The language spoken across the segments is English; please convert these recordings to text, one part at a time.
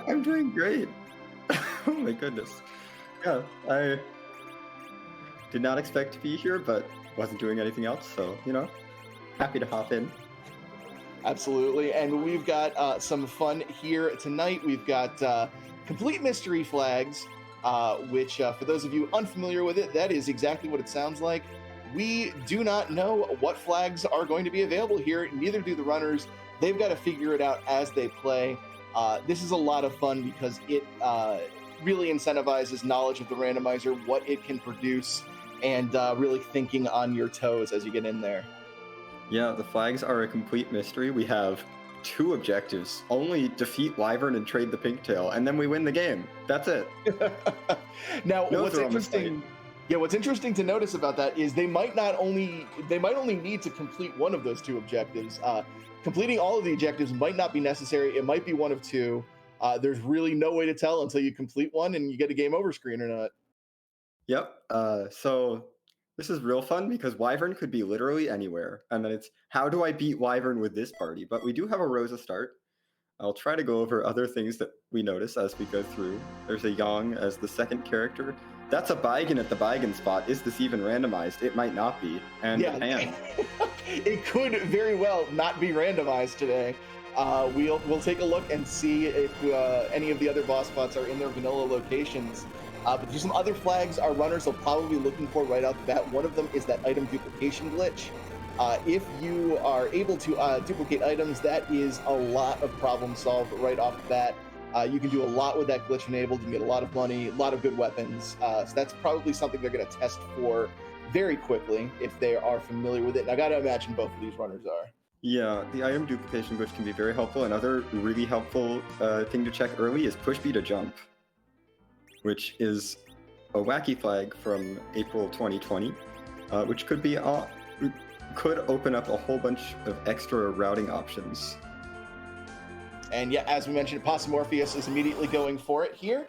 I'm doing great. Oh my goodness. Yeah, I did not expect to be here, but wasn't doing anything else, so, happy to hop in. Absolutely. And we've got some fun here tonight. We've got complete mystery flags, which, for those of you unfamiliar with it, that is exactly what it sounds like. We do not know what flags are going to be available here. Neither do the runners. They've got to figure it out as they play. This is a lot of fun because it really incentivizes knowledge of the randomizer, what it can produce, and really thinking on your toes as you get in there. Yeah, the flags are a complete mystery. We have 2 objectives. Only defeat Wyvern and trade the pigtail, and then we win the game. That's it. Now, No what's throw interesting, what's interesting to notice about that is they might only need to complete one of those 2 objectives. Completing all of the objectives might not be necessary. It might be one of 2. There's really no way to tell until you complete one and you get a game over screen or not. Yep. So this is real fun because Wyvern could be literally anywhere. And then it's, how do I beat Wyvern with this party? But we do have a Rosa start. I'll try to go over other things that we notice as we go through. There's a Yang as the second character. That's a Baigen at the Baigen spot. Is this even randomized? It might not be. And Pan. It could very well not be randomized today. We'll take a look and see if any of the other boss spots are in their vanilla locations. But there's some other flags our runners will probably be looking for right out the bat. One of them is that item duplication glitch. If you are able to duplicate items, that is a lot of problem solved right off the bat. You can do a lot with that glitch enabled. You can get a lot of money, a lot of good weapons. So that's probably something they're going to test for very quickly if they are familiar with it. And I got to imagine both of these runners are. Yeah, the item duplication glitch can be very helpful. Another really helpful thing to check early is push B to jump, which is a wacky flag from April 2020, which could open up a whole bunch of extra routing options. And yeah, as we mentioned, Morpheus is immediately going for it here,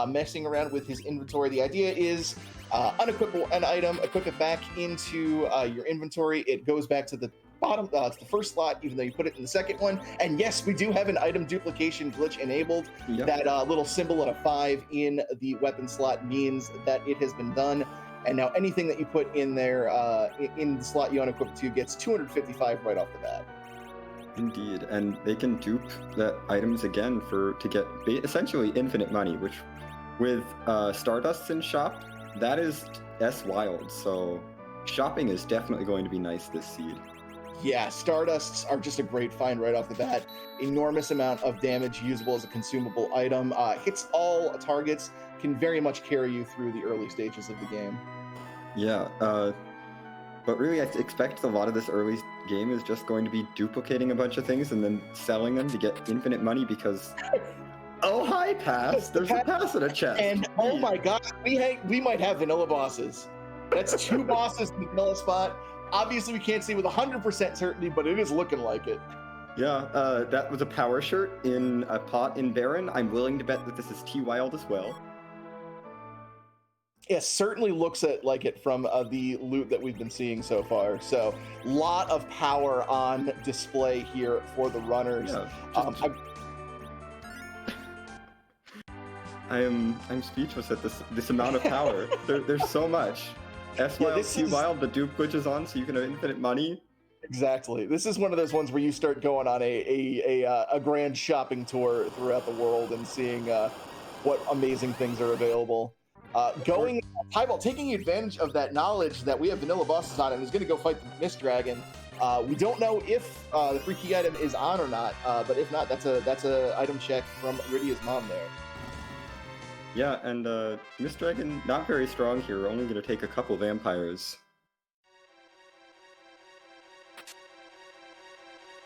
messing around with his inventory. The idea is unequip an item, equip it back into your inventory. It goes back to the bottom, to the first slot, even though you put it in the second one. And yes, we do have an item duplication glitch enabled. Yep. That little symbol and a 5 in the weapon slot means that it has been done. And now anything that you put in there, in the slot you unequip to, gets 255 right off the bat. Indeed, and they can dupe that items again to get essentially infinite money, which with Stardusts in shop, that is S-Wild, so shopping is definitely going to be nice this seed. Yeah, Stardusts are just a great find right off the bat. Enormous amount of damage usable as a consumable item. Hits all targets, can very much carry you through the early stages of the game. Yeah, but really I expect a lot of this early game is just going to be duplicating a bunch of things and then selling them to get infinite money because... Oh, hi, pass! There's a pass in a chest. And oh my god, we might have vanilla bosses. That's 2 bosses in the vanilla spot. Obviously, we can't say with 100% certainty, but it is looking like it. Yeah, that was a power shirt in a pot in Baron. I'm willing to bet that this is T-Wild as well. It certainly looks like it from the loot that we've been seeing so far. So, a lot of power on display here for the runners. Yeah, I'm speechless at this amount of power. There's so much. S-Wild, T-Wild, the dupe glitches on so you can have infinite money. Exactly. This is one of those ones where you start going on a grand shopping tour throughout the world and seeing what amazing things are available. Highball, taking advantage of that knowledge that we have vanilla bosses on and is going to go fight the Mist Dragon. We don't know if the free key item is on or not, but if not, that's a item check from Rydia's mom there. Yeah, and Mist Dragon not very strong here. We're only going to take a couple vampires.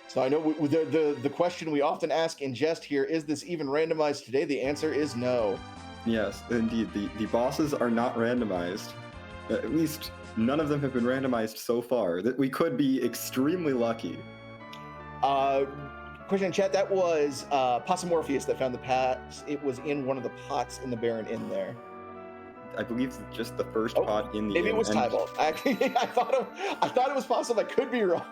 So I know the question we often ask in jest here, is this even randomized today? The answer is no. Yes, indeed. The bosses are not randomized. At least none of them have been randomized so far. That we could be extremely lucky. Question in chat, that was Possumorpheus that found the pass. It was in one of the pots in the Baron Inn there. I believe just the first Oh, pot in the maybe inn, it was and- Tybalt. Actually, I thought it was possible. I could be wrong.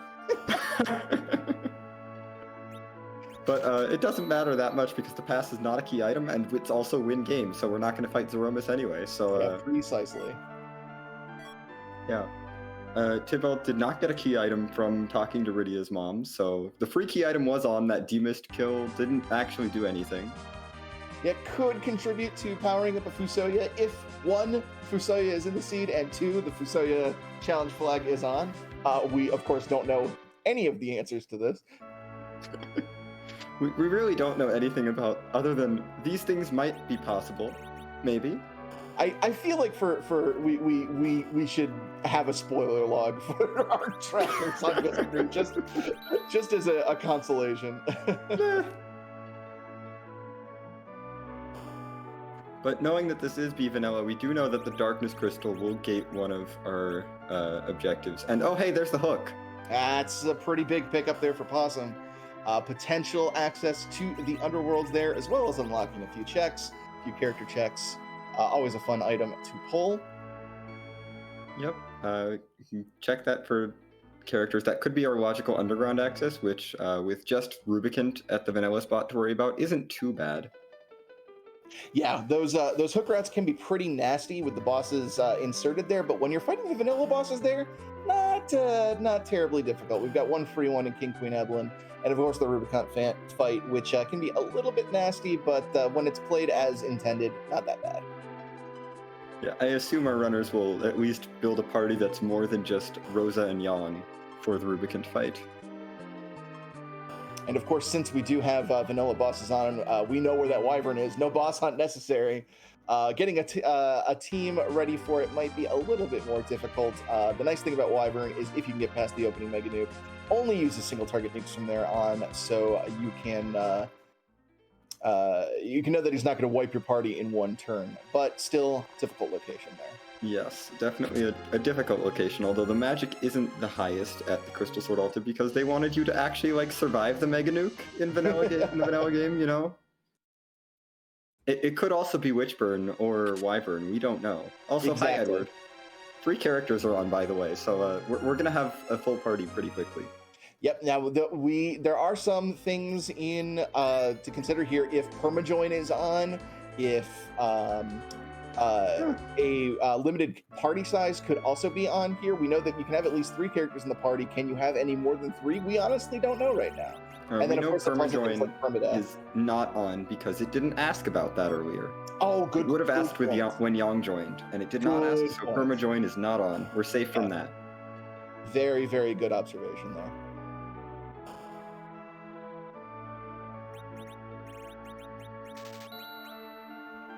But it doesn't matter that much because the pass is not a key item, and it's also win game, so we're not going to fight Zeromus anyway. So Yeah, precisely. yeah. Tybalt did not get a key item from talking to Rydia's mom, so the free key item was on that demist kill, didn't actually do anything. It could contribute to powering up a Fusoya if one, Fusoya is in the seed, and two, the Fusoya challenge flag is on. We, of course, don't know any of the answers to this. We really don't know anything about, other than these things might be possible, maybe. I feel like we should have a spoiler log for our trackers on this group, just as a consolation. But knowing that this is B Vanilla, we do know that the Darkness Crystal will gate one of our objectives. And oh hey, there's the hook. That's a pretty big pickup there for Possum. Potential access to the underworlds there, as well as unlocking a few checks, a few character checks. Always a fun item to pull. Yep. You can check that for characters. That could be our logical underground access, which with just Rubicant at the vanilla spot to worry about isn't too bad. Yeah, those hook routes can be pretty nasty with the bosses inserted there, but when you're fighting the vanilla bosses there, not terribly difficult. We've got one free one in King Queen Evelyn, and of course the Rubicant fight, which can be a little bit nasty, but when it's played as intended, not that bad. Yeah, I assume our runners will at least build a party that's more than just Rosa and Yang for the Rubicant fight. And of course, since we do have vanilla bosses on, we know where that Wyvern is. No boss hunt necessary. Getting a team ready for it might be a little bit more difficult. The nice thing about Wyvern is if you can get past the opening Mega Nuke, only use a single target nukes from there on, so you can know that he's not going to wipe your party in one turn. But still, difficult location there. Yes, definitely a difficult location, although the magic isn't the highest at the Crystal Sword Altar because they wanted you to actually like survive the Mega Nuke in the vanilla game, you know? It could also be Witchburn or Wyvern, we don't know. Also, Exactly. Hi Edward. 3 characters are on, by the way, so we're gonna have a full party pretty quickly. Yep. Now there are some things in to consider here. If Permajoin is on, if a limited party size could also be on here. We know that you can have at least 3 characters in the party. Can you have any more than 3? We honestly don't know right now. And we then, know Permajoin like Permadeath is not on because it didn't ask about that earlier. Oh, good. It would have good asked with point. when Yang joined, and it did not Good ask, so point. Permajoin is not on. We're safe from that. Very, very good observation there.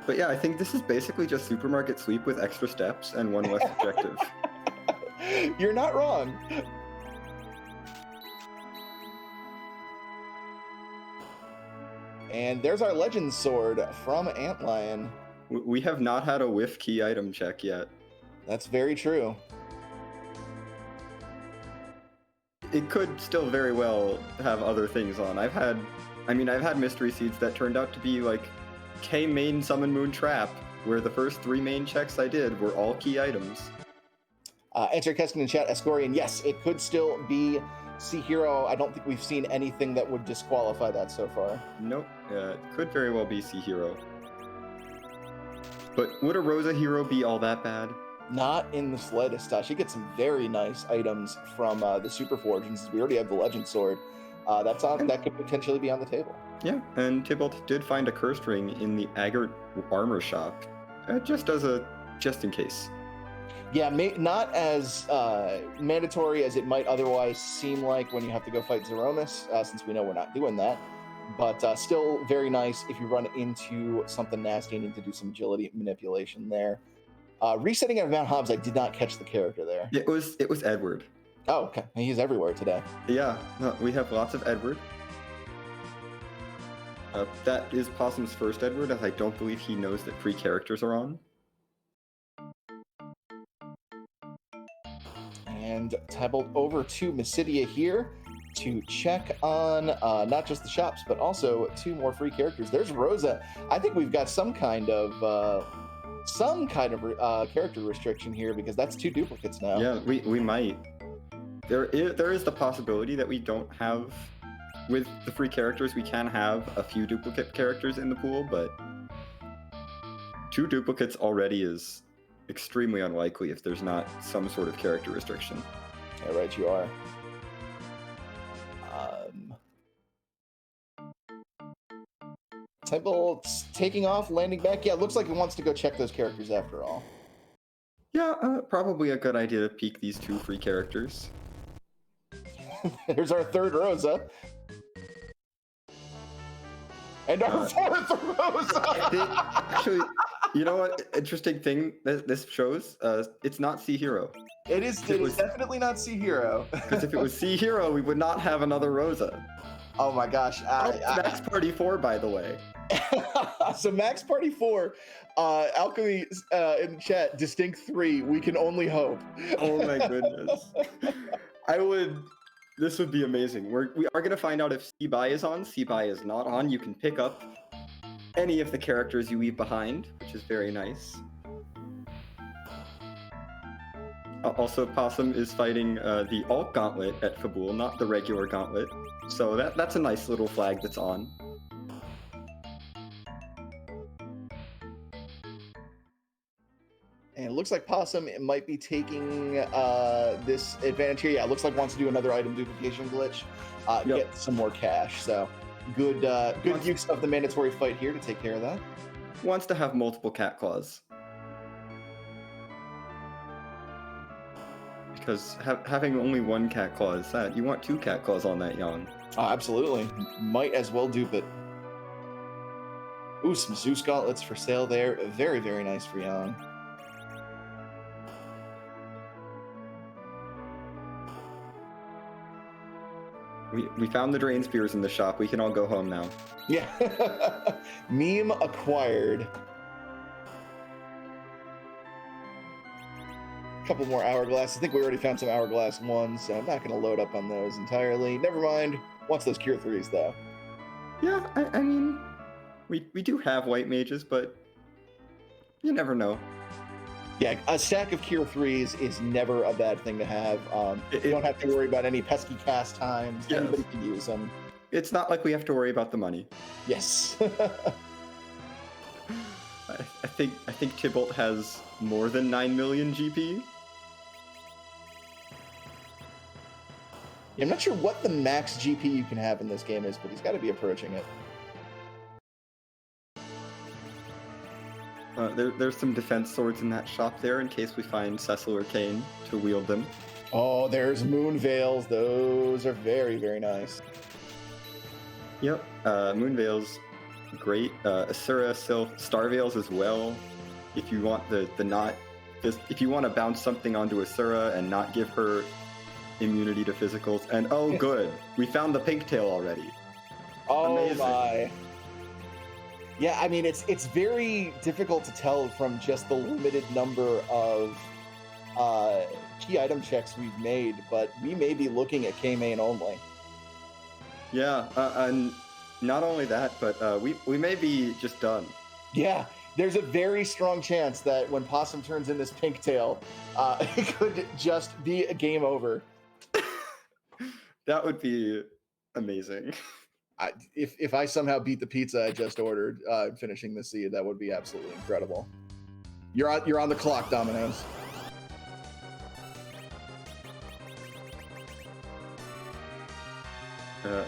But yeah, I think this is basically just Supermarket Sweep with extra steps and one less objective. You're not wrong. And there's our Legend Sword from Antlion. We have not had a whiff key item check yet. That's very true. It could still very well have other things on. I've had mystery seeds that turned out to be like K main summon moon trap, where the first 3 main checks I did were all key items. Answer Keskin in chat, Ascorian, yes, it could still be C Hero. I don't think we've seen anything that would disqualify that so far. Nope, it could very well be C Hero. But would a Rosa Hero be all that bad? Not in the slightest. She gets some very nice items from the Super Forge, and since we already have the Legend Sword, that could potentially be on the table. Yeah, and Tybalt did find a cursed ring in the Agate armor shop, just in case. Yeah, not as mandatory as it might otherwise seem like when you have to go fight Zeromus, since we know we're not doing that. But still very nice if you run into something nasty and need to do some agility manipulation there. Resetting at Mount Hobbs, I did not catch the character there. It was Edward. Oh, okay. He's everywhere today. Yeah, no, we have lots of Edward. That is Possum's first Edward, as I don't believe he knows that free characters are on. And Tybalt over to Mysidia here to check on not just the shops, but also 2 more free characters. There's Rosa. I think we've got some kind of character restriction here, because that's 2 duplicates now. Yeah, we might. There is the possibility that we don't have, with the free characters, we can have a few duplicate characters in the pool, but 2 duplicates already is extremely unlikely if there's not some sort of character restriction. Yeah, right, you are. Tybalt's taking off, landing back. Yeah, looks like he wants to go check those characters after all. Yeah, probably a good idea to peek these 2 free characters. There's our 3rd Rosa. And our 4th Rosa! Actually, you know what? Interesting thing that this shows, it's not Sea Hero. It is definitely not Sea Hero. Because if it was Sea Hero, we would not have another Rosa. Oh my gosh. Max Party 4, by the way. So Max Party 4, Alchemy in the chat, Distinct 3, we can only hope. Oh my goodness. This would be amazing. We are going to find out if Seabai is on. Seabai is not on. You can pick up any of the characters you leave behind, which is very nice. Also, Possum is fighting the Alt Gauntlet at Fabul, not the regular Gauntlet. So that's a nice little flag that's on. And it looks like Possum might be taking this advantage here. Yeah, it looks like wants to do another item duplication glitch, get some more cash. So good use of the mandatory fight here to take care of that. Wants to have multiple cat claws. Because having only 1 cat claw is sad. You want 2 cat claws on that yawn. Oh, absolutely. Might as well dupe it. Ooh, some Zeus gauntlets for sale there. Very, very nice for Jan. We found the drain spears in the shop. We can all go home now. Yeah. Meme acquired. Couple more hourglass. I think we already found some hourglass ones, so I'm not going to load up on those entirely. Never mind. Wants those cure 3s though. Yeah, I mean, we do have white mages, but you never know. Yeah, a stack of cure 3s is never a bad thing to have. You don't have to worry about any pesky cast times. Yes. Anybody can use them. It's not like we have to worry about the money. Yes. I think Tybalt has more than 9 million GP. Yeah, I'm not sure what the max GP you can have in this game is, but he's got to be approaching it. There's some defense swords in that shop there in case we find Cecil or Kane to wield them. Oh, there's moon veils. Those are very, very nice. Yep, moon veils, great. Asura, Sylph, star veils as well. If you want if you want to bounce something onto Asura and not give her immunity to physicals, and oh good, we found the pink tail already. Oh amazing. My. Yeah, I mean, it's very difficult to tell from just the limited number of key item checks we've made, but we may be looking at K-Main only. Yeah, and not only that, but we may be just done. Yeah, there's a very strong chance that when Possum turns in this pink tail, it could just be a game over. That would be amazing. If I somehow beat the pizza I just ordered, finishing the seed, that would be absolutely incredible. You're on the clock, Domino's.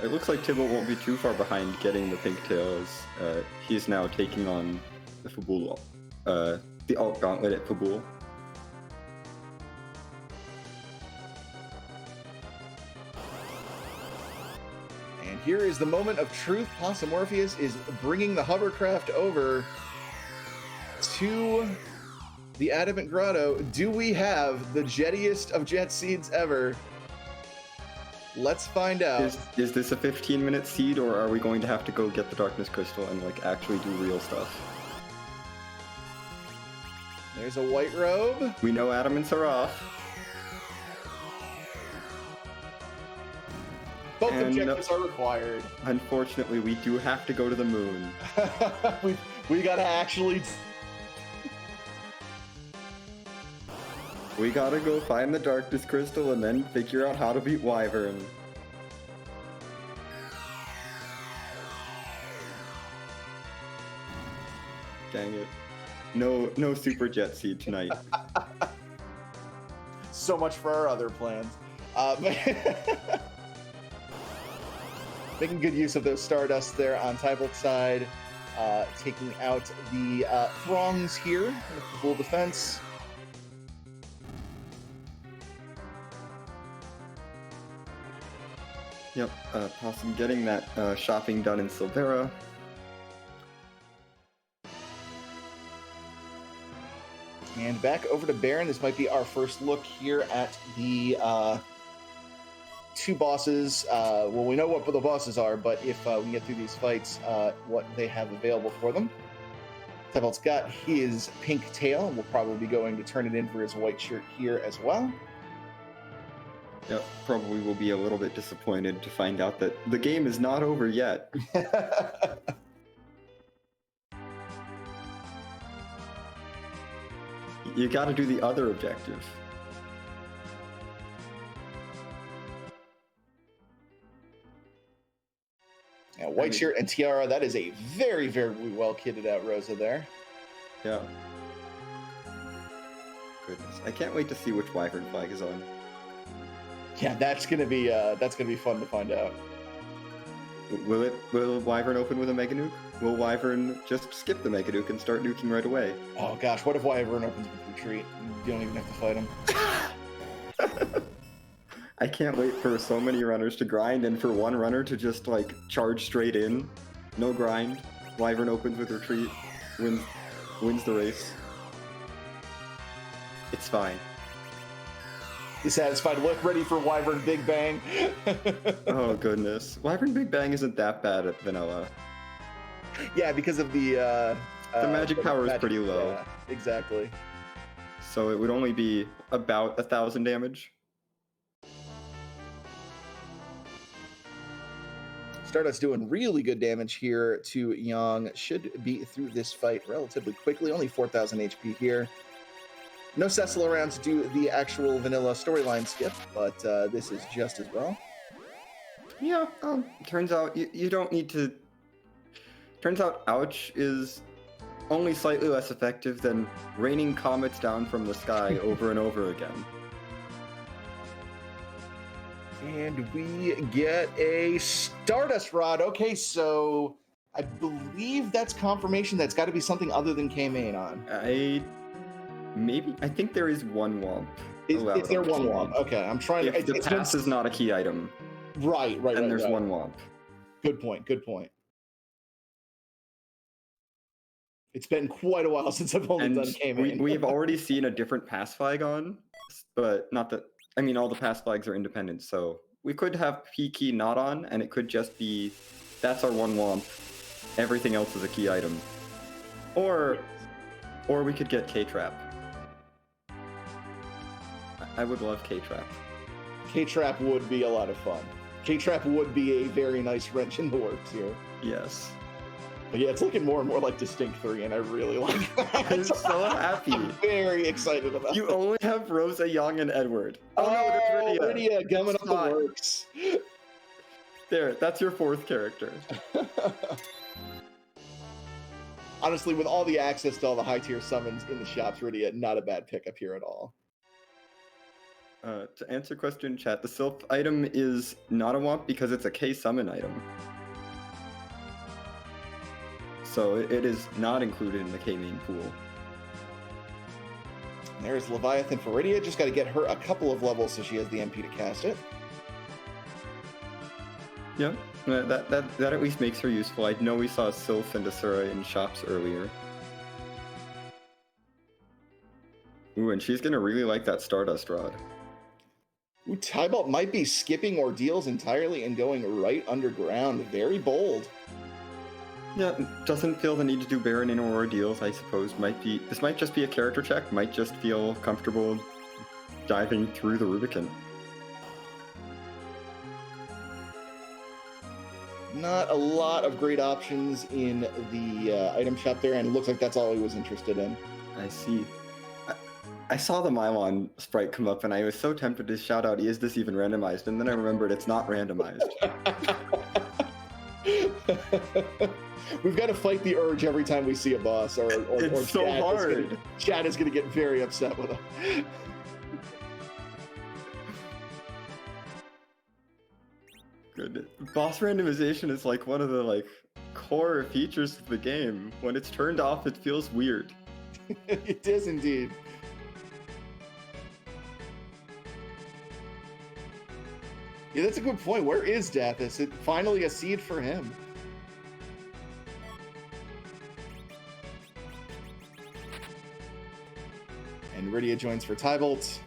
It looks like Tybalt won't be too far behind getting the pink tail, as he's now taking on the Fabul, the alt gauntlet at Fabul. And here is the moment of truth. Possum Morpheus is bringing the hovercraft over to the Adamant Grotto. Do we have the jettiest of jet seeds ever? Let's find out. Is this a 15-minute seed, or are we going to have to go get the Darkness Crystal and like actually do real stuff? There's a white robe. We know adamants are off. Both objectives are required. Unfortunately, we do have to go to the moon. we gotta actually... We gotta go find the Darkness Crystal and then figure out how to beat Wyvern. Dang it. No Super Jet Seed tonight. So much for our other plans. Making good use of those Stardust there on Tybolt's side. Taking out the Throngs here with full defense. Yep, Possum getting that shopping done in Silvera. And back over to Baron. This might be our first look here at the two bosses. Well, we know what the bosses are, but if we get through these fights, what they have available for them. Tybolt's got his pink tail. We'll probably be going to turn it in for his white shirt here as well. Yep, probably will be a little bit disappointed to find out that the game is not over yet. You gotta do the other objective. Yeah, white shirt and tiara, that is a very, very well kitted out Rosa there. Yeah. Goodness, I can't wait to see which Wyvern flag is on. Yeah, that's gonna be fun to find out. Will Wyvern open with a Mega Nuke? Will Wyvern just skip the Mega Nuke and start nuking right away? Oh gosh, what if Wyvern opens with retreat? You don't even have to fight him. I can't wait for so many runners to grind and for one runner to just like charge straight in. No grind. Wyvern opens with retreat, wins the race. It's fine. He's satisfied. Look, ready for Wyvern Big Bang. Oh goodness, Wyvern Big Bang isn't that bad at vanilla. Yeah, because of the magic power is pretty low. Yeah, exactly. So it would only be about 1,000 damage. Stardust doing really good damage here to Yang. Should be through this fight relatively quickly. Only 4,000 HP here. No Cecil around to do the actual vanilla storyline skip, but this is just as well. Yeah, turns out you don't need to... Turns out Ouch is only slightly less effective than raining comets down from the sky over and over again. And we get a Stardust Rod. Okay, so I believe that's confirmation that's got to be something other than K-Main on. I think there is one Womp. Is there one Womp? Okay, I'm trying to... The pass is not a key item. Right. And there's one Womp. Good point. It's been quite a while since I've only done K-Main. We've already seen a different pass flag on, but not that... I mean, all the pass flags are independent, so we could have P key not on, and it could just be, that's our one Womp, everything else is a key item. Or we could get K-Trap. I would love K-Trap. K-Trap would be a lot of fun. K-Trap would be a very nice wrench in the works here. Yes. But yeah, it's looking more and more like Distinct 3, and I really like that. I'm so happy. I'm very excited about You only have Rosa, Young, and Edward. Oh no, there's Rydia gumming up the works. There, that's your fourth character. Honestly, with all the access to all the high-tier summons in the shops, Rydia, not a bad pickup here at all. To answer question in chat, the Sylph item is not a Womp because it's a K-summon item. So it is not included in the K-main pool. There's Leviathan for Rydia. Just got to get her a couple of levels so she has the MP to cast it. Yeah, that at least makes her useful. I know we saw Sylph and Asura in shops earlier. Ooh, and she's gonna really like that Stardust Rod. Ooh, Tybalt might be skipping ordeals entirely and going right underground. Very bold. Yeah, doesn't feel the need to do Baron in or ordeals, I suppose. This might just be a character check, might just feel comfortable diving through the Rubicon. Not a lot of great options in the item shop there, and it looks like that's all he was interested in. I see. I saw the Mylon sprite come up and I was so tempted to shout out, is this even randomized? And then I remembered it's not randomized. We've got to fight the urge every time we see a boss, or It's so hard. Chad is going to get very upset with him. Good. Boss randomization is like one of the core features of the game. When it's turned off, it feels weird. It is indeed. Yeah, that's a good point. Where is Dathis? It finally a seed for him. And Rydia joins for Tybalt.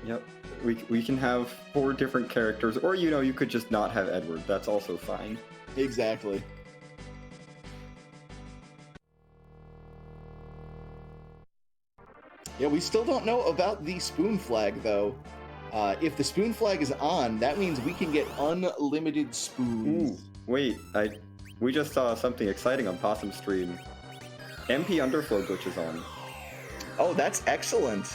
Yep. We can have 4 different characters, or you could just not have Edward. That's also fine. Exactly. Yeah, we still don't know about the spoon flag, though. If the spoon flag is on, that means we can get unlimited spoons. Ooh, wait, we just saw something exciting on Possum's stream. MP Underflow glitch is on. Oh, that's excellent.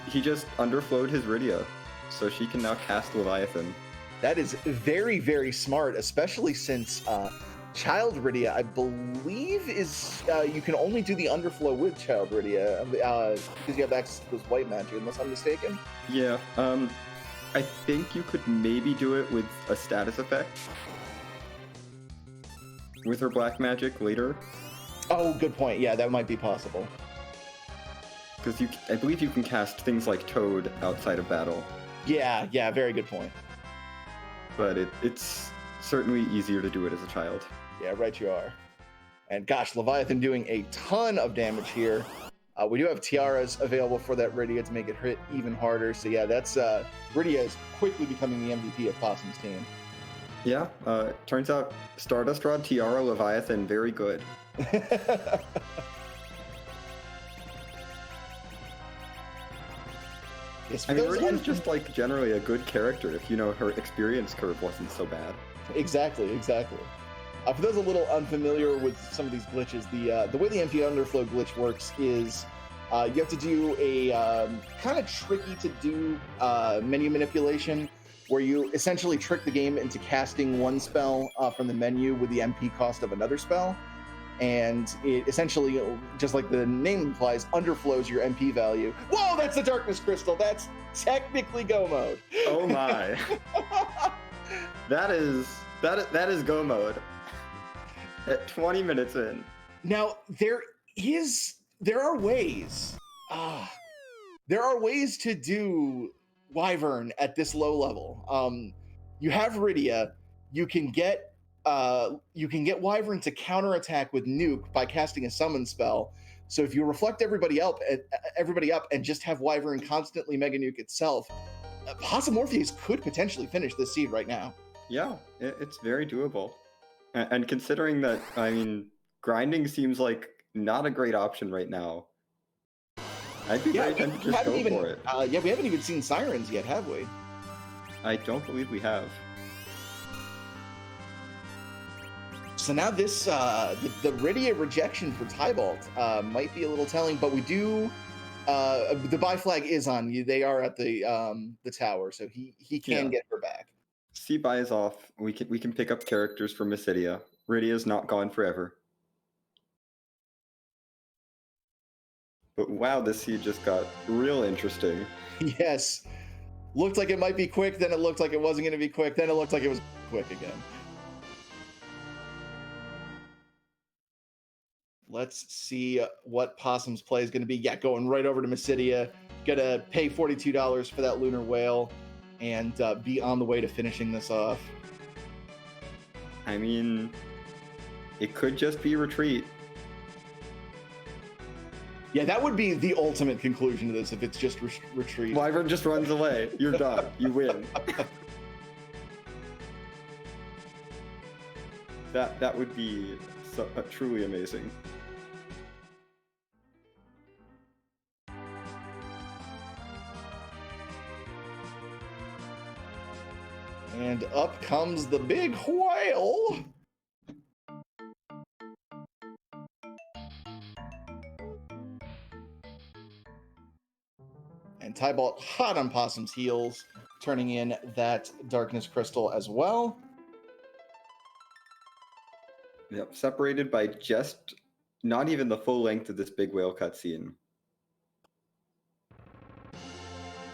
He just underflowed his Rydia, so she can now cast Leviathan. That is very, very smart, especially since Child Rydia, I believe, is you can only do the underflow with Child Rydia because you have access to this white magic, unless I'm mistaken. Yeah, I think you could maybe do it with a status effect. With her black magic later. Oh, good point. Yeah, that might be possible. Because I believe you can cast things like Toad outside of battle. Yeah, very good point. But it's certainly easier to do it as a child. Yeah, right you are. And gosh, Leviathan doing a ton of damage here. We do have tiaras available for that Rydia to make it hit even harder. So yeah, that's Rydia is quickly becoming the MVP of Possum's team. Yeah, turns out Stardust Rod, Tiara, Leviathan, very good. Yes, I mean, Rydia's just generally a good character if her experience curve wasn't so bad. Exactly. For those a little unfamiliar with some of these glitches, the way the MP Underflow glitch works is you have to do a kind of tricky to do menu manipulation where you essentially trick the game into casting one spell from the menu with the MP cost of another spell. And it essentially, just like the name implies, underflows your MP value. Whoa, that's the Darkness Crystal. That's technically Go mode. Oh my. That is Go mode. At 20 minutes in. Now, there are ways. There are ways to do Wyvern at this low level. You have Rydia. You can get Wyvern to counterattack with Nuke by casting a summon spell. So if you reflect everybody up and just have Wyvern constantly Mega Nuke itself, Possum Morpheus could potentially finish this seed right now. Yeah, it's very doable. And considering that, I mean, grinding seems like not a great option right now. I'd be very tempted to just go for it. Yeah, we haven't even seen Sirens yet, have we? I don't believe we have. So now this, the Rydia rejection for Tybalt might be a little telling, but we do, the buy flag is on. They are at the tower, so he can get her back. C buy is off. We can pick up characters from Mysidia. Rydia's not gone forever. But wow, this seed just got real interesting. Yes. Looked like it might be quick, then it looked like it wasn't going to be quick, then it looked like it was quick again. Let's see what Possum's play is going to be. Yeah, going right over to Mysidia. Gonna pay $42 for that Lunar Whale and be on the way to finishing this off. I mean, it could just be retreat. Yeah, that would be the ultimate conclusion to this if it's just retreat. Wyvern just runs away. You're done. You win. That would be truly amazing. And up comes the big whale. And Tybalt hot on Possum's heels, turning in that Darkness Crystal as well. Yep, separated by just not even the full length of this big whale cutscene.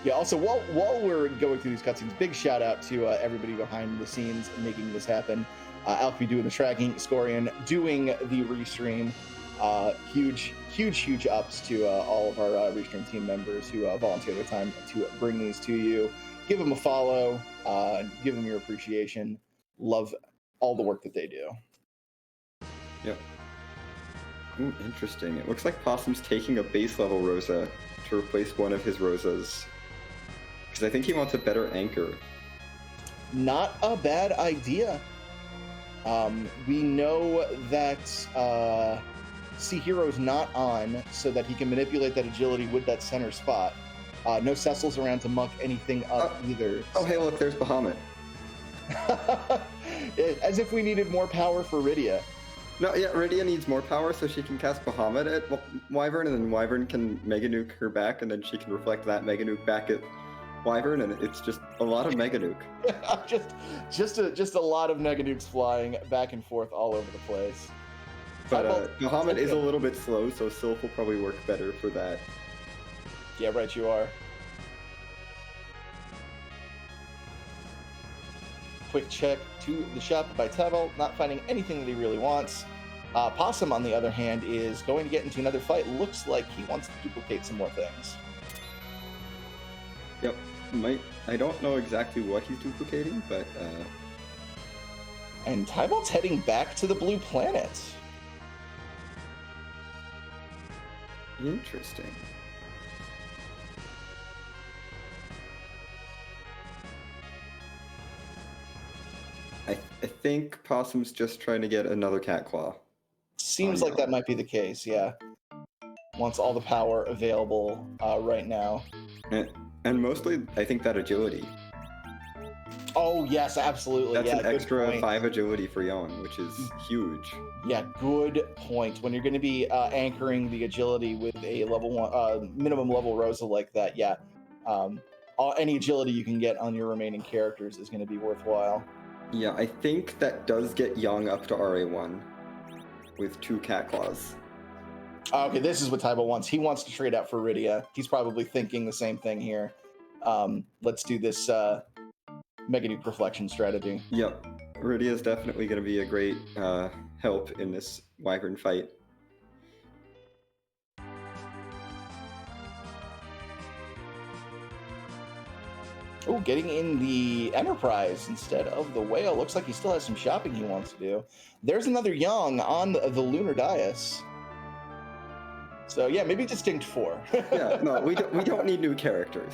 Yeah, also, while we're going through these cutscenes, big shout out to everybody behind the scenes making this happen. Alfie doing the tracking, Scorian doing the restream. Huge ups to all of our restream team members who volunteer their time to bring these to you. Give them a follow, give them your appreciation. Love all the work that they do. Yep. Ooh, interesting. It looks like Possum's taking a base level Rosa to replace one of his Rosas. Because I think he wants a better anchor. Not a bad idea. We know that Sea Hero's not on, so that he can manipulate that agility with that center spot. No Cecil's around to muck anything up either. Oh, hey, look, there's Bahamut. As if we needed more power for Rydia. No, yeah, Rydia needs more power so she can cast Bahamut at Wyvern, and then Wyvern can Mega Nuke her back, and then she can reflect that Mega Nuke back at Wyvern, and it's just a lot of Mega Nuke. just a lot of Mega Nukes flying back and forth all over the place. But Bahamut is a little bit slow, so Sylph will probably work better for that. Yeah, right you are. Quick check to the shop by Tevel, not finding anything that he really wants. Possum, on the other hand, is going to get into another fight. Looks like he wants to duplicate some more things. Yep. I don't know exactly what he's duplicating, but... And Tybalt's heading back to the blue planet. Interesting. I think Possum's just trying to get another cat claw. Seems like that might be the case, yeah. Wants all the power available right now. And mostly, I think that agility. Oh, yes, absolutely. That's yeah, an extra 5 agility for Yon, which is huge. Yeah, good point. When you're going to be anchoring the agility with a level 1, minimum level Rosa like that, yeah. Any agility you can get on your remaining characters is going to be worthwhile. Yeah, I think that does get Young up to RA1 with 2 cat claws. Okay, this is what Tybalt wants. He wants to trade out for Rydia. He's probably thinking the same thing here. Let's do this Mega Nuke reflection strategy. Yep. Rydia is definitely going to be a great help in this Wyvern fight. Oh, getting in the Enterprise instead of the Whale. Looks like he still has some shopping he wants to do. There's another Young on the lunar dais. So yeah, maybe Distinct 4. Yeah, no, we don't need new characters.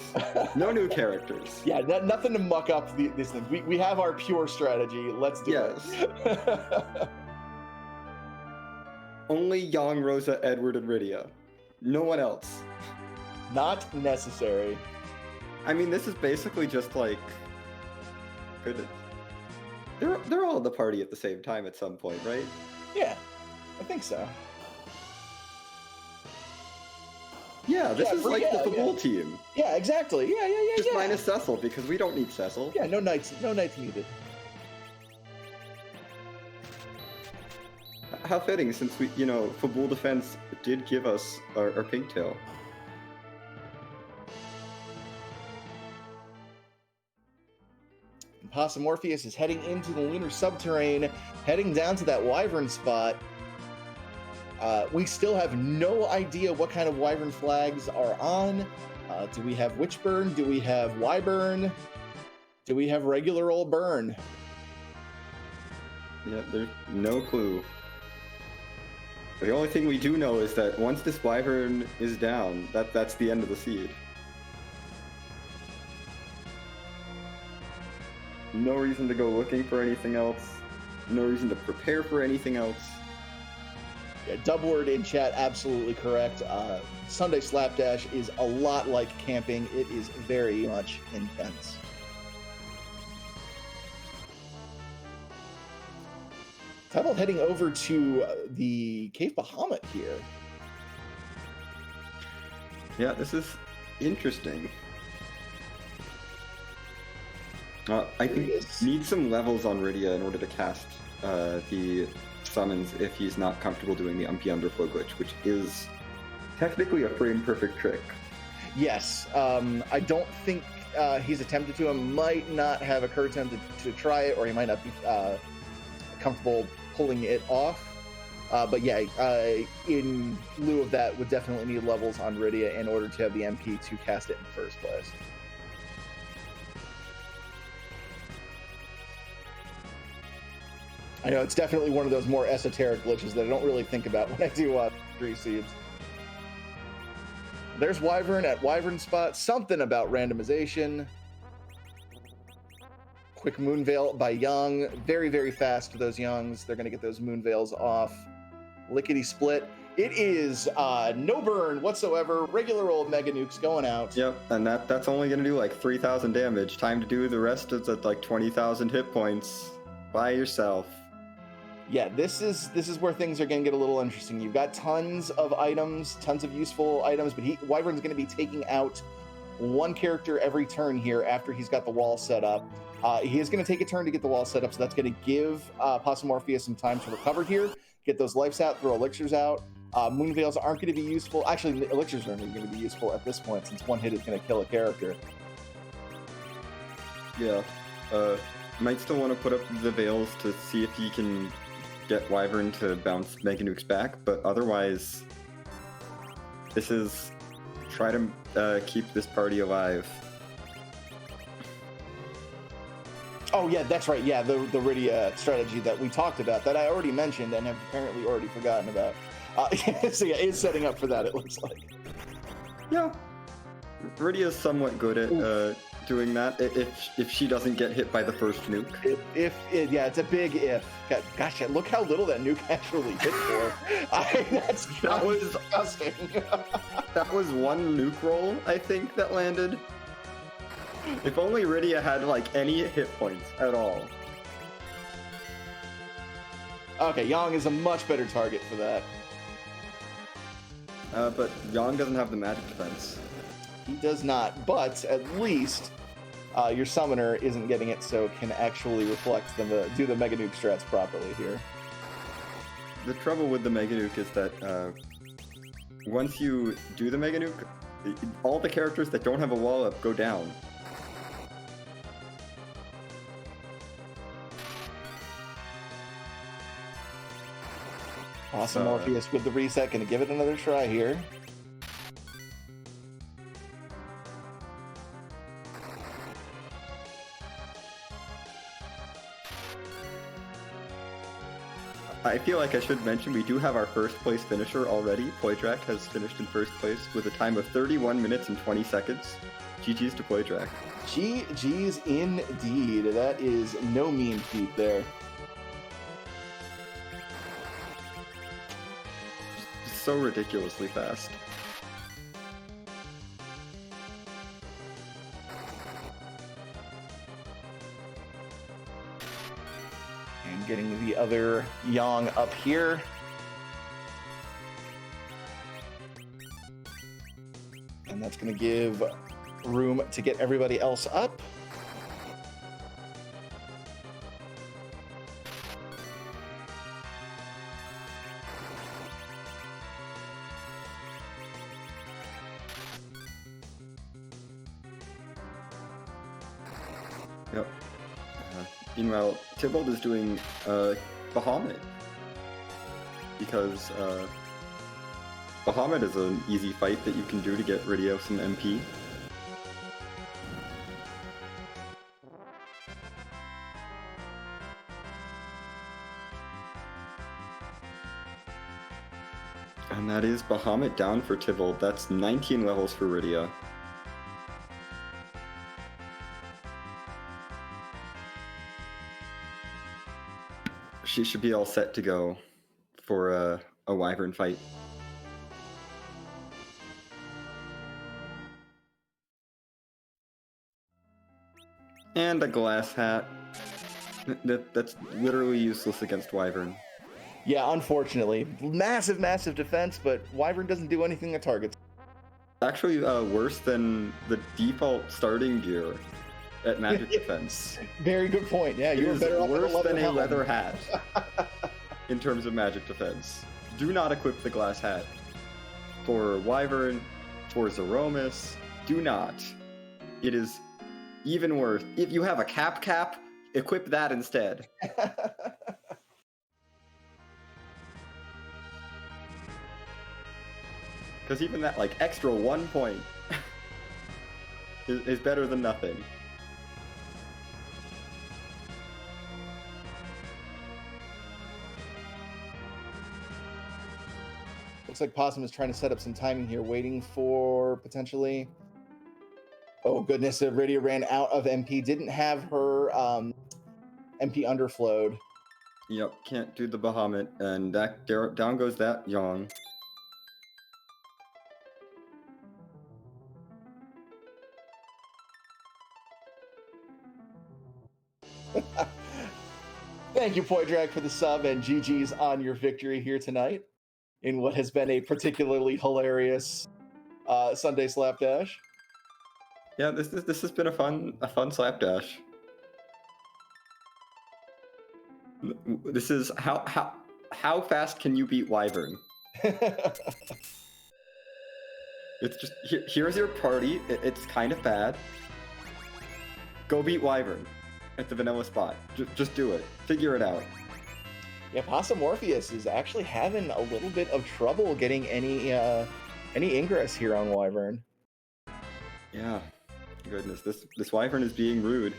No new characters. Yeah, nothing to muck up this thing. We have our pure strategy. Let's do it. Only Young, Rosa, Edward, and Rydia. No one else. Not necessary. I mean, this is basically just like... Goodness. They're all at the party at the same time at some point, right? Yeah, I think so. Yeah, this is like the Fabul team. Yeah, exactly. Yeah. Just minus Cecil, because we don't need Cecil. Yeah, no knights needed. How fitting, since we, Fabul Defense did give us our pigtail. Possum Morpheus is heading into the lunar subterrane, heading down to that Wyvern spot. We still have no idea what kind of Wyvern flags are on. Do we have Witchburn? Do we have Wyburn? Do we have regular old burn? Yeah, there's no clue. The only thing we do know is that once this Wyvern is down, that's the end of the seed. No reason to go looking for anything else. No reason to prepare for anything else. Yeah, Dubword in chat, absolutely correct. Sunday Slapdash is a lot like camping. It is very much intense. How about heading over to the Cave Bahamut here? Yeah, this is interesting. I think need some levels on Rydia in order to cast the summons if he's not comfortable doing the Umpy Underflow glitch, which is technically a frame-perfect trick. Yes, I don't think he's attempted to. Might not have occurred to him to try it, or he might not be comfortable pulling it off. But yeah, in lieu of that, would definitely need levels on Rydia in order to have the MP to cast it in the first place. I know it's definitely one of those more esoteric glitches that I don't really think about when I do 3 seeds. There's Wyvern at Wyvern spot. Something about randomization. Quick Moonveil by Young. Very, very fast for those Youngs. They're going to get those Moonveils off. Lickety split. It is no burn whatsoever. Regular old Mega Nukes going out. Yep, and that's only going to do like 3,000 damage. Time to do the rest of the like 20,000 hit points by yourself. Yeah, this is where things are going to get a little interesting. You've got tons of items, tons of useful items, but Wyvern's going to be taking out one character every turn here after he's got the wall set up. He is going to take a turn to get the wall set up, so that's going to give Possumorphia some time to recover here, get those lives out, throw elixirs out. Moonveils aren't going to be useful. Actually, the elixirs aren't going to be useful at this point, since one hit is going to kill a character. Yeah, might still want to put up the veils to see if he can get Wyvern to bounce Mega Nukes back, but otherwise, this is try to keep this party alive. Oh yeah, that's right. Yeah, the Rydia strategy that we talked about, that I already mentioned and have apparently already forgotten about. So yeah, it's setting up for that, it looks like. Yeah, Rydia's somewhat good at doing that if she doesn't get hit by the first nuke. Yeah, it's a big if. Gosh, look how little that nuke actually hit for. That was disgusting. That was one nuke roll, I think, that landed. If only Rydia had like any hit points at all. Okay, Yang is a much better target for that. But Yang doesn't have the magic defense. He does not, but at least your summoner isn't getting it, so it can actually reflect them to do the Mega Nuke strats properly here. The trouble with the Mega Nuke is that once you do the Mega Nuke, all the characters that don't have a wall up go down. Awesome, Morpheus with the reset. Gonna give it another try here. I feel like I should mention we do have our first place finisher already. Poitrak has finished in first place with a time of 31 minutes and 20 seconds. GG's to Poitrak. GG's indeed. That is no mean feat there. So ridiculously fast. And getting the other Yang up here. And that's going to give room to get everybody else up. Yep. Meanwhile, Tybalt is doing Bahamut. Because Bahamut is an easy fight that you can do to get Rydia some MP. And that is Bahamut down for Tybalt. That's 19 levels for Rydia. She should be all set to go for a Wyvern fight. And a glass hat. That's literally useless against Wyvern. Yeah, unfortunately. Massive defense, but Wyvern doesn't do anything that targets. Actually worse than the default starting gear at magic defense. Very good point. Yeah, you're better off worse with than a helmet. leather hat in terms of magic defense. Do not equip the glass hat for Wyvern, for Zeromus. Do not. It is even worse. If you have a cap, equip that instead. Because even that, like, extra 1 point is better than nothing. Looks like Possum is trying to set up some timing here, waiting for potentially... Oh, goodness, Rydia ran out of MP. Didn't have her MP underflowed. Yep, can't do the Bahamut, and that down goes that Yang. Thank you, Poidrag, for the sub, and GG's on your victory here tonight in what has been a particularly hilarious Sunday Slapdash. Yeah, this has been a fun Slapdash. This is how fast can you beat Wyvern? It's just here's your party. It's kind of bad. Go beat Wyvern at the vanilla spot. Just do it. Figure it out. Yeah, Possum Morpheus is actually having a little bit of trouble getting any ingress here on Wyvern. Yeah, goodness, this Wyvern is being rude.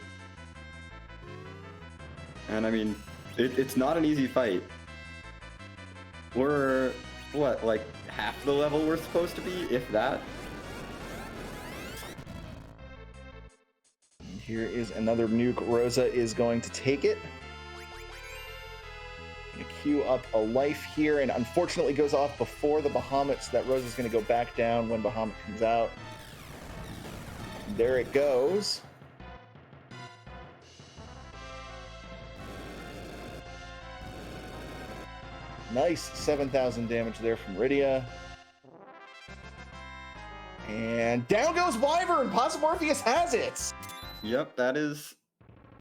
And I mean, it's not an easy fight. We're what, like half the level we're supposed to be, if that. And here is another nuke. Rosa is going to take it. Gonna queue up a life here, and unfortunately goes off before the Bahamut, so that Rosa's gonna go back down when Bahamut comes out. There it goes. Nice 7,000 damage there from Rydia. And down goes Wyvern! Possum Morpheus has it! Yep, that is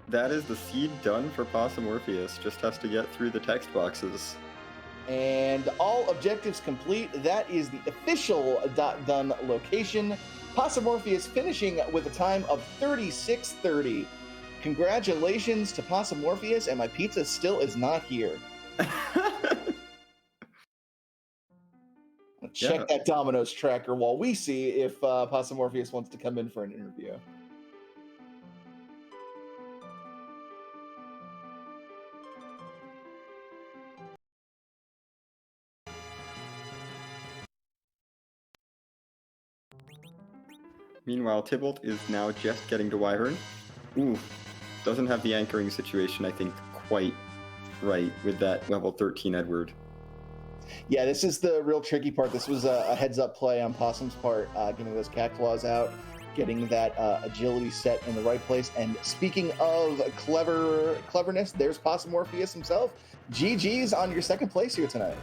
the seed done for Possum Morpheus. Just has to get through the text boxes. And all objectives complete. That is the official .done location. Possum Morpheus finishing with a time of 36:30. Congratulations to Possum Morpheus, and my pizza still is not here. Check that Domino's tracker while we see if Possum Morpheus wants to come in for an interview. Meanwhile, Tybalt is now just getting to Wyvern. Ooh, doesn't have the anchoring situation, I think, quite right with that level 13 Edward. Yeah, this is the real tricky part. This was a heads-up play on Possum's part, getting those cat claws out, getting that agility set in the right place. And speaking of cleverness, there's Possum Morpheus himself. GG's on your second place here tonight.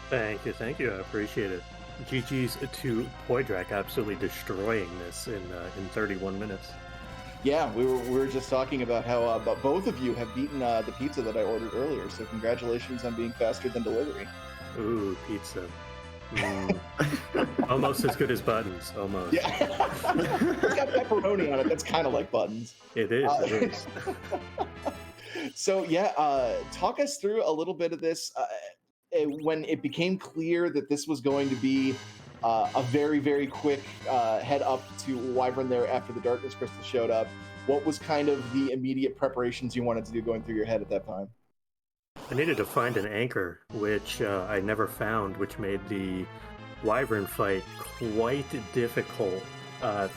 Thank you. I appreciate it. GG's to Poidrak, absolutely destroying this in 31 minutes. Yeah, we were just talking about how both of you have beaten the pizza that I ordered earlier. So congratulations on being faster than delivery. Ooh, pizza. Almost as good as Buttons. Almost. Yeah, it's got pepperoni on it. That's kind of like Buttons. It is. It is. So yeah, talk us through a little bit of this. When it became clear that this was going to be a very, very quick head up to Wyvern there after the Darkness Crystal showed up, what was kind of the immediate preparations you wanted to do going through your head at that time? I needed to find an anchor, which I never found, which made the wyvern fight quite difficult.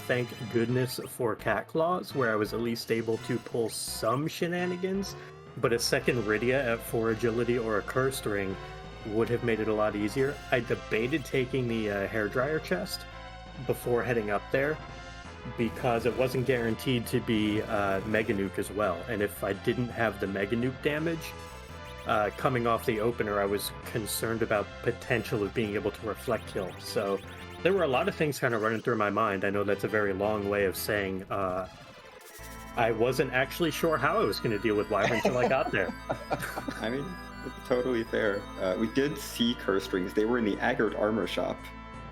Thank goodness for cat claws, where I was at least able to pull some shenanigans, but a second Rydia at 4 agility or a cursed ring would have made it a lot easier. I debated taking the hairdryer chest before heading up there, because it wasn't guaranteed to be Mega Nuke as well. And if I didn't have the Mega Nuke damage coming off the opener, I was concerned about potential of being able to reflect kill. So there were a lot of things kind of running through my mind. I know that's a very long way of saying I wasn't actually sure how I was going to deal with Wyvern until I got there. I mean, it's totally fair. We did see cursed rings. They were in the Aggart armor shop.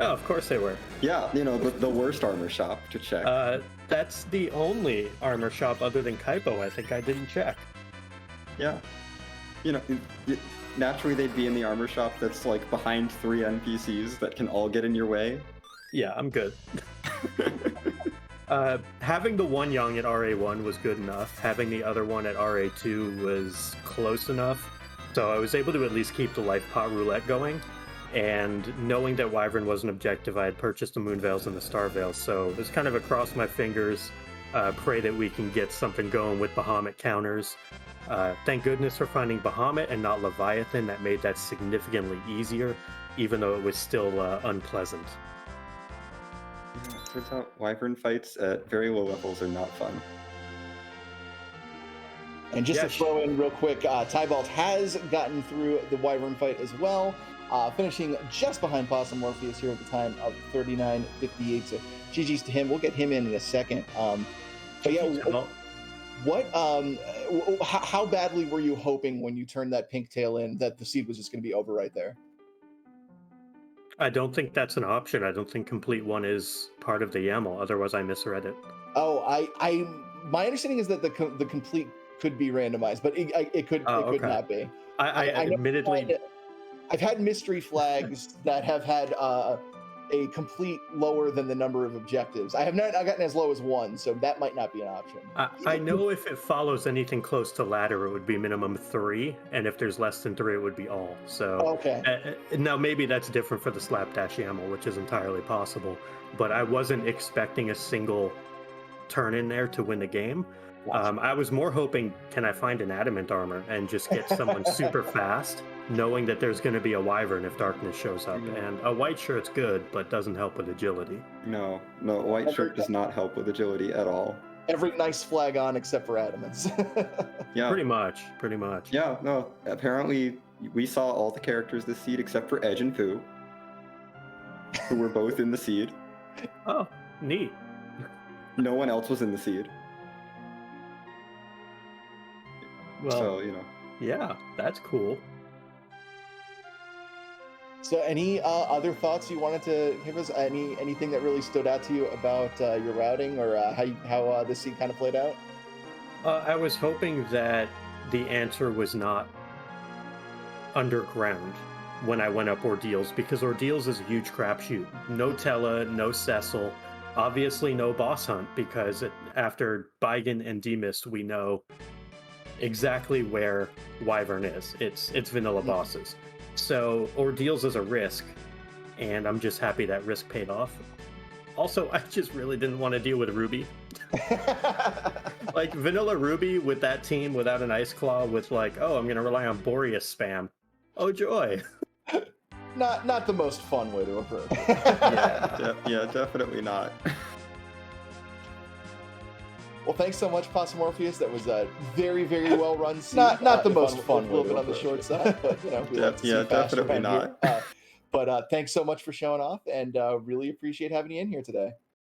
Oh, of course they were. Yeah, you know, the worst armor shop to check. That's the only armor shop other than Kaipo I think I didn't check. Yeah. You know, naturally they'd be in the armor shop that's like behind 3 NPCs that can all get in your way. Yeah, I'm good. Having the one Yang at RA1 was good enough. Having the other one at RA2 was close enough. So I was able to at least keep the life pot roulette going. And knowing that Wyvern was an objective, I had purchased the Moon Veils and the Star Veils. So it was kind of across my fingers, pray that we can get something going with Bahamut counters. Thank goodness for finding Bahamut and not Leviathan. That made that significantly easier, even though it was still unpleasant. Yeah, turns out Wyvern fights at very low levels are not fun. And just to throw in real quick, Tybalt has gotten through the Wyvern fight as well, finishing just behind Possum Morpheus here at the time of 39.58. So GG's to him. We'll get him in a second. But yeah, how badly were you hoping when you turned that pink tail in that the seed was just going to be over right there? I don't think that's an option. I don't think Complete One is part of the YAML. Otherwise, I misread it. Oh, my understanding is that the complete could be randomized, but it could not be. I admittedly, I've had mystery flags that have had a complete lower than the number of objectives. I have not gotten as low as 1, so that might not be an option. I know if it follows anything close to ladder, it would be minimum 3, and if there's less than 3, it would be all. So okay. Now maybe that's different for the Slapdash YAML, which is entirely possible. But I wasn't expecting a single turn in there to win the game. I was more hoping, can I find an adamant armor and just get someone super fast, knowing that there's going to be a wyvern if darkness shows up. And a white shirt's good, but doesn't help with agility. No, a white shirt does not help with agility at all. Every nice flag on except for adamants. Yeah. Pretty much. Yeah, no, apparently we saw all the characters this seed except for Edge and Fu, who were both in the seed. Oh, neat. No one else was in the seed. Well, so, you know. Yeah, that's cool. So any other thoughts you wanted to give us? Anything that really stood out to you about your routing or how this seed kind of played out? I was hoping that the answer was not underground when I went up Ordeals, because Ordeals is a huge crapshoot. No Tella, no Cecil, obviously no boss hunt, because after Baigen and Demist, we know exactly where Wyvern is. It's vanilla bosses. So Ordeals is a risk, and I'm just happy that risk paid off. Also, I just really didn't want to deal with Ruby. Like vanilla Ruby with that team without an Ice Claw, with like, oh, I'm gonna rely on Boreas spam. Oh joy. Not the most fun way to approach it. Yeah, definitely not. Well, thanks so much, Possum Morpheus. That was a very, very well run seed. Not the most fun. A little bit on the short side, but you know, we like to see definitely not. But thanks so much for showing off, and really appreciate having you in here today.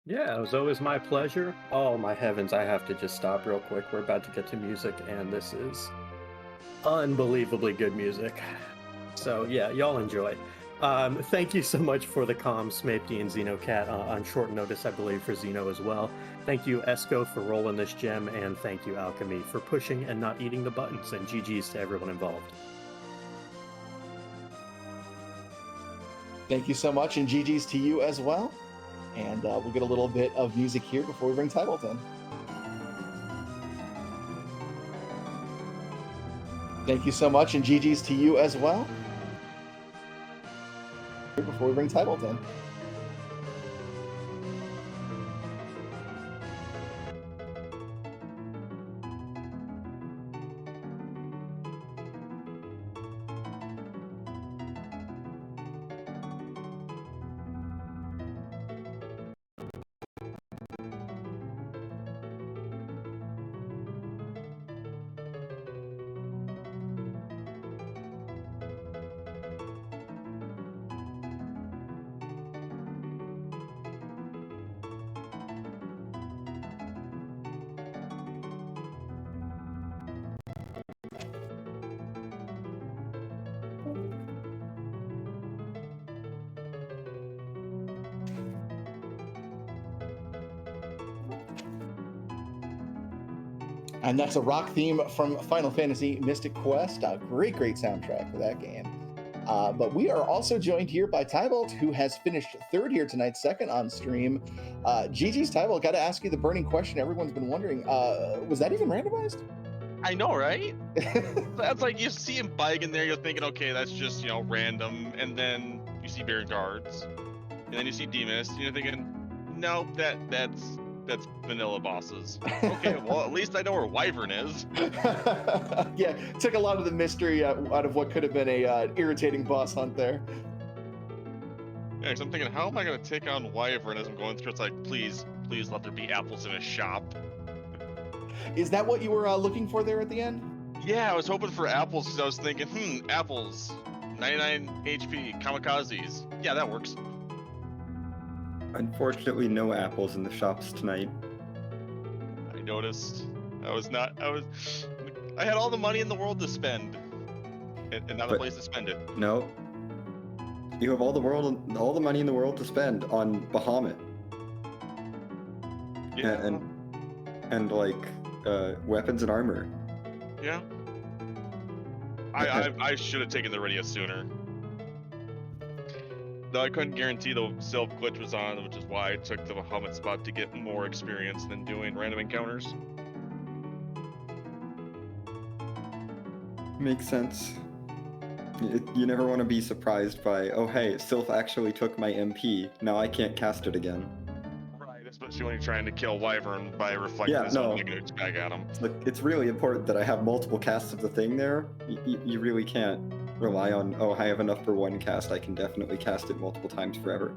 Yeah, it was always my pleasure. Oh my heavens, I have to just stop real quick. We're about to get to music, and this is unbelievably good music. So yeah, y'all enjoy. Thank you so much for the comms, Smapey and Xenocat, on short notice, I believe, for Xeno as well. Thank you, Esco, for rolling this gem, and thank you, Alchemy, for pushing and not eating the buttons, and GG's to everyone involved. Thank you so much, and GG's to you as well. And we'll get a little bit of music here before we bring Tybalt in. Thank you so much, and GG's to you as well. Before we bring Tybalt in. And that's a rock theme from Final Fantasy Mystic Quest. A great soundtrack for that game. But we are also joined here by Tybalt, who has finished third here tonight, second on stream. GG's Tybalt, got to ask you the burning question everyone's been wondering. Was that even randomized? I know, right? That's like you see him bike in there, you're thinking, okay, that's just, random. And then you see Baron Guards. And then you see Demas, and you're thinking, nope, that's vanilla bosses. Okay, well, at least I know where Wyvern is. Yeah, took a lot of the mystery out of what could have been a irritating boss hunt there. Yeah, because I'm thinking, how am I going to take on Wyvern as I'm going through? It's like, please let there be apples in a shop. Is that what you were looking for there at the end? Yeah, I was hoping for apples because I was thinking, apples, 99 HP, kamikazes. Yeah, that works. Unfortunately, no apples in the shops tonight. I noticed. I had all the money in the world to spend, and not a place to spend it. No. You have all the money in the world to spend on Bahamut. Yeah. And like weapons and armor. Yeah. I should have taken the Iridia sooner. Though I couldn't guarantee the self glitch was on, which is why I took the Bahamut spot to get more experience than doing random encounters. Makes sense. You never want to be surprised by, oh hey, Sylph actually took my MP, now I can't cast it again. Right, especially when you're trying to kill Wyvern by reflecting his own negative back at him. It's really important that I have multiple casts of the thing there. You really can't rely on, oh, I have enough for one cast, I can definitely cast it multiple times forever.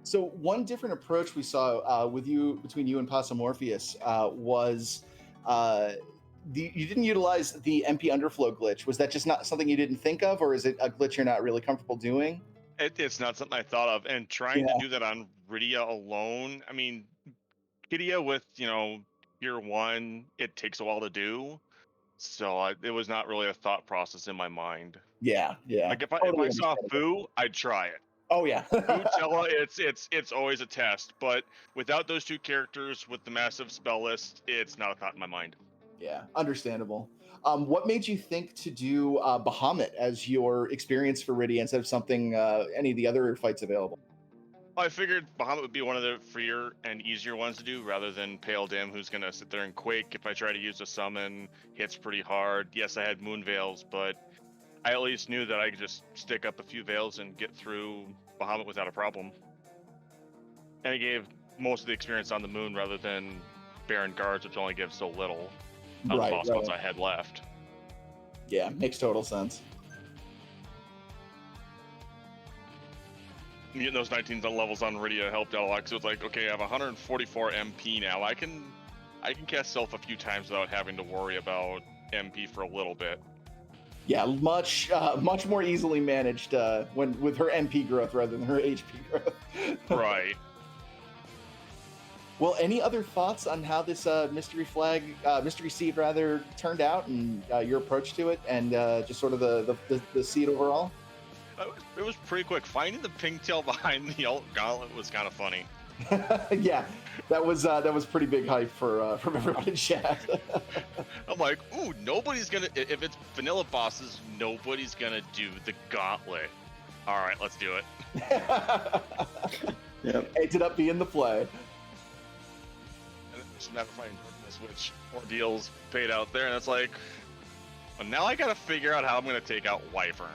So one different approach we saw between you and Passamorpheus was you didn't utilize the MP underflow glitch. Was that just not something you didn't think of, or is it a glitch you're not really comfortable doing? It's not something I thought of, and trying to do that on Iridia alone, I mean, Kydia with, tier 1, it takes a while to do, so it was not really a thought process in my mind. Yeah. Like if I saw Fu, I'd try it. Oh yeah. Fuchella, it's always a test, but without those two characters with the massive spell list, it's not a thought in my mind. Yeah, understandable. What made you think to do Bahamut as your experience for Iridia instead of something any of the other fights available? Well, I figured Bahamut would be one of the freer and easier ones to do rather than Pale Dim, who's going to sit there and quake if I try to use a summon, hits pretty hard. Yes, I had Moon Veils, but I at least knew that I could just stick up a few Veils and get through Bahamut without a problem. And it gave most of the experience on the Moon rather than Baron Guards, which only gives so little on the boss ones I had left. Yeah, makes total sense. Getting those 19 levels on Iridia helped out a lot, because it was like, okay, I have 144 MP now. I can cast Self a few times without having to worry about MP for a little bit. Yeah, much more easily managed with her MP growth rather than her HP growth. Right. Well, any other thoughts on how this mystery seed turned out, and your approach to it, and just sort of the seed overall? It was pretty quick. Finding the pigtail behind the alt gauntlet was kind of funny. Yeah, that was pretty big hype from everyone in chat. I'm like, ooh, nobody's gonna. If it's vanilla bosses, nobody's gonna do the gauntlet. All right, let's do it. Yep. Ended up being the play. And then just never finding darkness, which ordeals paid out there, and it's like, Well, now I gotta figure out how I'm gonna take out Wyvern.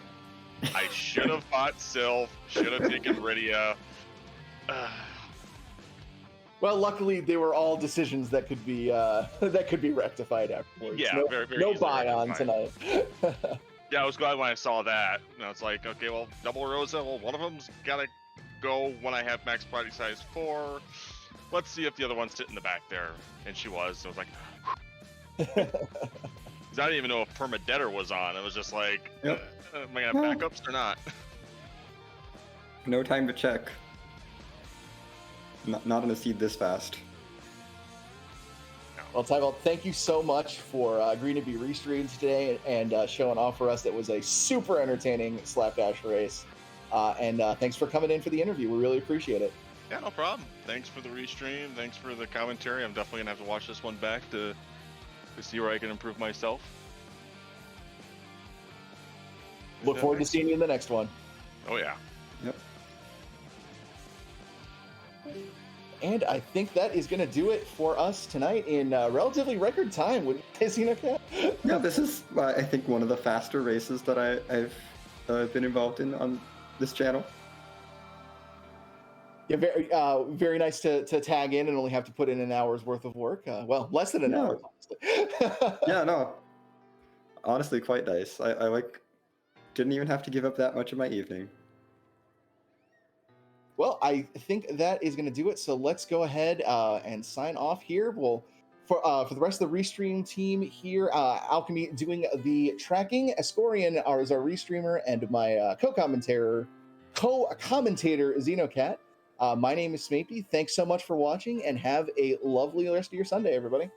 I should have fought Sylph, should have taken Rydia. Well, luckily they were all decisions that could be that could be rectified afterwards. Yeah, no, very, very no easily buy on rectified. tonight. Yeah, I was glad when I saw that. And I was like, okay, well, double Rosa, well, one of them's gotta go when I have max body size 4. Let's see if the other one's sitting in the back there. And she was. So I was like, I didn't even know if Permadeader was on. It was just like, Yep. am I gonna have backups or not? No time to check. Not in a seed this fast. Well, Tybalt, thank you so much for agreeing to be restreamed today and showing off for us. That was a super entertaining Slapdash race. And thanks for coming in for the interview. We really appreciate it. Yeah, no problem. Thanks for the restream. Thanks for the commentary. I'm definitely gonna have to watch this one back to see where I can improve myself. Look forward to seeing you in the next one. Oh yeah. Yep. And I think that is going to do it for us tonight in relatively record time. Wouldn't you say, Xenocat? Yeah, this is, I think, one of the faster races that I've been involved in on this channel. Yeah, very nice to tag in and only have to put in an hour's worth of work. Well, less than an hour. Yeah, no. Honestly, quite nice. I didn't even have to give up that much of my evening. Well, I think that is going to do it. So let's go ahead and sign off here. Well, for the rest of the Restream team here, Alchemy doing the tracking, Ascorian is our restreamer, and my co-commentator Xenocat. My name is Smapey. Thanks so much for watching, and have a lovely rest of your Sunday, everybody.